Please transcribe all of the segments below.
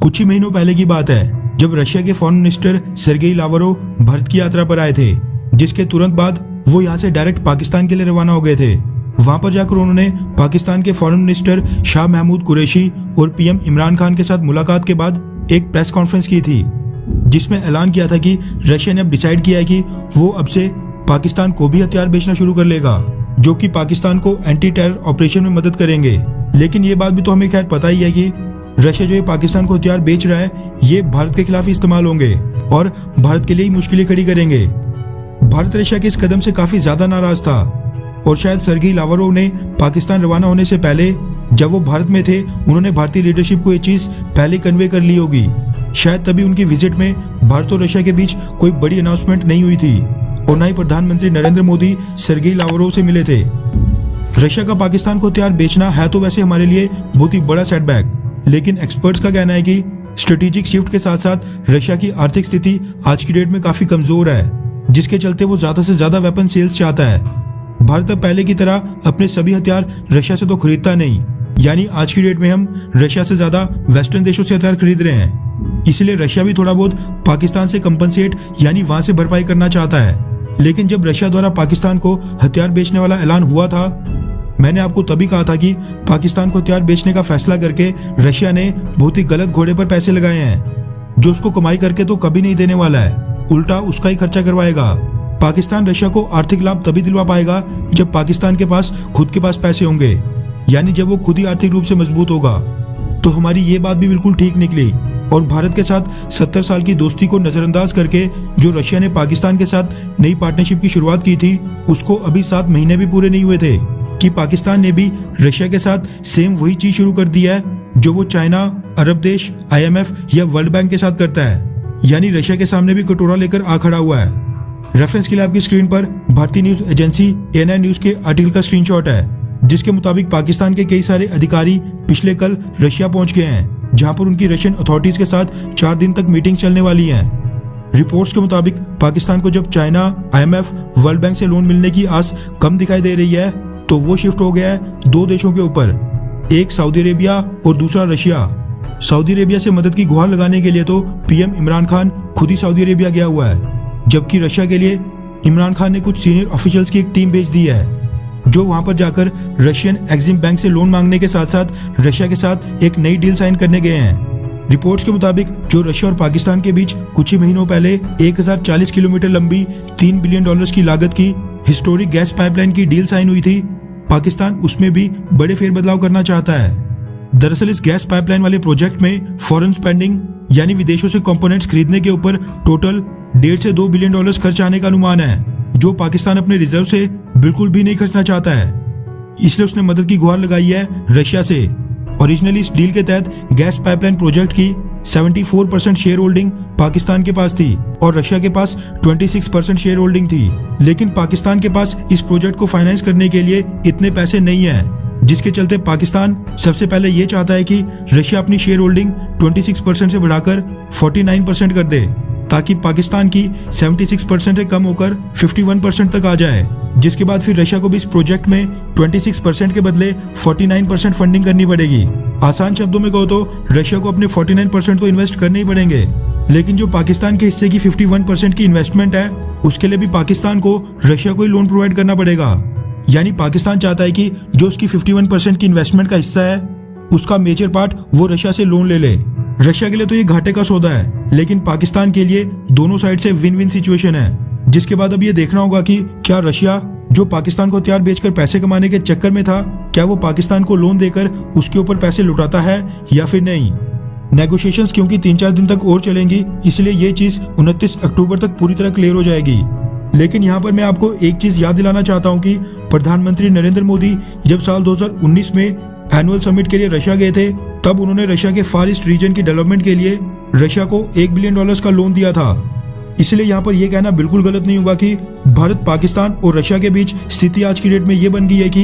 कुछ ही महीनों पहले की बात है जब रशिया के foreign minister Sergey Lavrov Bharat की यात्रा पर आए थे, जिसके तुरंत बाद वो यहाँ से डायरेक्ट पाकिस्तान के लिए रवाना हो गए थे। वहां पर जाकर उन्होंने पाकिस्तान के फॉरेन मिनिस्टर शाह महमूद कुरैशी और पीएम इमरान खान के साथ मुलाकात के बाद एक प्रेस कॉन्फ्रेंस की थी, जिसमें ऐलान किया था कि रशिया ने अब डिसाइड किया है कि वो अब से पाकिस्तान को भी हथियार बेचना शुरू कर लेगा, जो कि पाकिस्तान को एंटी टेरर ऑपरेशन में मदद करेंगे। लेकिन ये बात भी तो हमें खैर पता ही है कि रशिया जो ये पाकिस्तान को हथियार बेच रहा है, ये भारत के खिलाफ इस्तेमाल होंगे और भारत के लिए ही मुश्किलें खड़ी करेंगे। भारत रशिया के इस कदम से काफी ज्यादा नाराज था और शायद सर्गेई लावरोव ने पाकिस्तान रवाना होने से पहले जब वो भारत में थे, उन्होंने भारतीय लीडरशिप को ये चीज पहले कन्वे कर ली होगी। शायद तभी उनकी विजिट में भारत और रशिया के बीच कोई बड़ी अनाउंसमेंट नहीं हुई थी और न ही प्रधानमंत्री नरेंद्र मोदी सर्गेई लावरोव से मिले थे। रशिया का पाकिस्तान को हथियार बेचना है तो वैसे हमारे लिए बहुत ही बड़ा सेटबैक, लेकिन एक्सपर्ट्स का कहना है कि स्ट्रेटेजिक शिफ्ट के साथ साथ रशिया की आर्थिक स्थिति आज की डेट में काफी कमजोर है, जिसके चलते वो ज्यादा से ज्यादा वेपन सेल्स चाहता है। भारत अब पहले की तरह अपने सभी हथियार रशिया से तो खरीदता नहीं, यानी आज की डेट में हम रशिया से ज्यादा वेस्टर्न देशों से हथियार खरीद रहे हैं। इसलिए रशिया भी थोड़ा बहुत पाकिस्तान से कंपनसेट यानी वहां से भरपाई करना चाहता है। लेकिन जब रशिया द्वारा पाकिस्तान को हथियार बेचने वाला ऐलान हुआ था, मैंने आपको तभी कहा था कि पाकिस्तान को हथियार बेचने का फैसला करके रशिया ने बहुत ही गलत घोड़े पर पैसे लगाए हैं, जो उसको कमाई करके तो कभी नहीं देने वाला है, उल्टा उसका ही खर्चा करवाएगा। पाकिस्तान रशिया को आर्थिक लाभ तभी दिलवा पाएगा जब पाकिस्तान के पास खुद के पास पैसे होंगे, यानी जब वो खुद ही आर्थिक रूप से मजबूत होगा। तो हमारी ये बात भी बिल्कुल ठीक निकली और भारत के साथ 70 साल की दोस्ती को नजरअंदाज करके जो रशिया ने पाकिस्तान के साथ नई पार्टनरशिप की शुरुआत की थी, उसको अभी 7 महीने भी पूरे नहीं हुए थे कि पाकिस्तान ने भी रशिया के साथ सेम वही चीज शुरू कर दी है जो वो चाइना, अरब देश, IMF या वर्ल्ड बैंक के साथ करता है, यानी रशिया के सामने भी कटोरा लेकर आ खड़ा हुआ है। रेफरेंस के लिए आपकी स्क्रीन पर भारतीय न्यूज एजेंसी ANI न्यूज के आर्टिकल का स्क्रीनशॉट है, जिसके मुताबिक पाकिस्तान के कई सारे अधिकारी पिछले कल रशिया पहुंच गए हैं, जहां पर उनकी रशियन अथॉरिटीज के साथ 4 दिन तक मीटिंग चलने वाली है। रिपोर्ट्स के मुताबिक पाकिस्तान को जब चाइना, IMF, वर्ल्ड बैंक से लोन मिलने की आस कम दिखाई दे रही है, तो वो शिफ्ट हो गया है 2 देशों के ऊपर, एक सऊदी अरेबिया और दूसरा रशिया। सऊदी अरेबिया से मदद की गुहार लगाने के लिए तो पीएम इमरान खान खुद ही सऊदी अरेबिया गया हुआ है, जबकि रशिया के लिए इमरान खान ने कुछ सीनियर ऑफिशियल्स की एक टीम भेज दी है, जो वहां पर जाकर रशियन एक्सिम बैंक से लोन मांगने के साथ साथ रशिया के साथ एक नई डील साइन करने गए हैं। रिपोर्ट्स के मुताबिक जो रशिया और पाकिस्तान के बीच कुछ ही महीनों पहले 1040 किलोमीटर लंबी $3 बिलियन की लागत की हिस्टोरिक गैस पाइपलाइन की डील साइन हुई थी, पाकिस्तान उसमें भी बड़े फेरबदलाव करना चाहता है। दरअसल इस गैस पाइपलाइन वाले प्रोजेक्ट में फॉरेन स्पेंडिंग यानी विदेशों से कंपोनेंट्स खरीदने के ऊपर टोटल $1.5 से $2 बिलियन खर्च आने का अनुमान है, जो पाकिस्तान अपने रिजर्व से बिल्कुल भी नहीं खर्चना चाहता है। इसलिए उसने मदद की गुहार लगाई है रशिया से। ओरिजिनली इस डील के तहत गैस पाइपलाइन प्रोजेक्ट की 74% शेयर होल्डिंग पाकिस्तान के पास थी और रशिया के पास 26% शेयर होल्डिंग थी। लेकिन पाकिस्तान के पास इस प्रोजेक्ट को फाइनेंस करने के लिए इतने पैसे नहीं है, जिसके चलते पाकिस्तान सबसे पहले ये चाहता है कि रशिया अपनी शेयर होल्डिंग 26% से बढ़ाकर 49% कर दे, ताकि पाकिस्तान की 76% से कम होकर 51% तक आ जाए, जिसके बाद फिर रशिया को भी इस प्रोजेक्ट में 26% के बदले 49% फंडिंग करनी पड़ेगी। आसान शब्दों में कहो तो रशिया को अपने 49% तो इन्वेस्ट करने ही पड़ेंगे, लेकिन जो पाकिस्तान के हिस्से की 51% की इन्वेस्टमेंट है, उसके लिए भी पाकिस्तान को रशिया को ही लोन प्रोवाइड करना पड़ेगा। यानी पाकिस्तान चाहता है कि जो उसकी 51% की इन्वेस्टमेंट का हिस्सा है, उसका मेजर पार्ट वो रशिया से लोन ले ले। रशिया के लिए तो ये घाटे का सौदा है, लेकिन पाकिस्तान के लिए दोनों साइड से विन विन सिचुएशन है, जिसके बाद अब ये देखना होगा कि क्या रशिया जो पाकिस्तान को हथियार बेचकर पैसे कमाने के चक्कर में था, क्या वो पाकिस्तान को लोन देकर उसके ऊपर पैसे लुटाता है या फिर नहीं। नेगोशिएशंस क्योंकि 3-4 दिन तक और चलेंगी, इसलिए ये चीज 29 अक्टूबर तक पूरी तरह क्लियर हो जाएगी। लेकिन यहाँ पर मैं आपको एक चीज याद दिलाना चाहता हूँ कि प्रधानमंत्री नरेंद्र मोदी जब साल 2019 में एनुअल समिट के लिए रशिया गए थे, तब उन्होंने रशिया के फार ईस्ट रीजन की डेवलपमेंट के लिए रशिया को $1 बिलियन का लोन दिया था। इसलिए यहाँ पर यह कहना बिल्कुल गलत नहीं होगा कि भारत, पाकिस्तान और रशिया के बीच स्थिति आज की डेट में ये बन गई है कि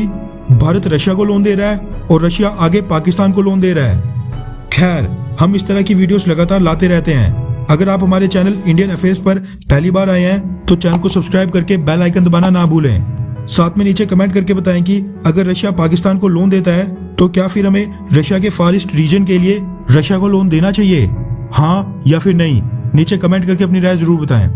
भारत रशिया को लोन दे रहा है और रशिया आगे पाकिस्तान को लोन दे रहा है। खैर, हम इस तरह की वीडियोस लगातार लाते रहते हैं। अगर आप हमारे चैनल इंडियन अफेयर्स पर पहली बार आए हैं तो चैनल को सब्सक्राइब करके बेल आइकन दबाना ना भूलें। साथ में नीचे कमेंट करके बताएं कि अगर रशिया पाकिस्तान को लोन देता है तो क्या फिर हमें रशिया के फार ईस्ट रीजन के लिए रशिया को लोन देना चाहिए? हाँ या फिर नहीं? नीचे कमेंट करके अपनी राय जरूर बताएं।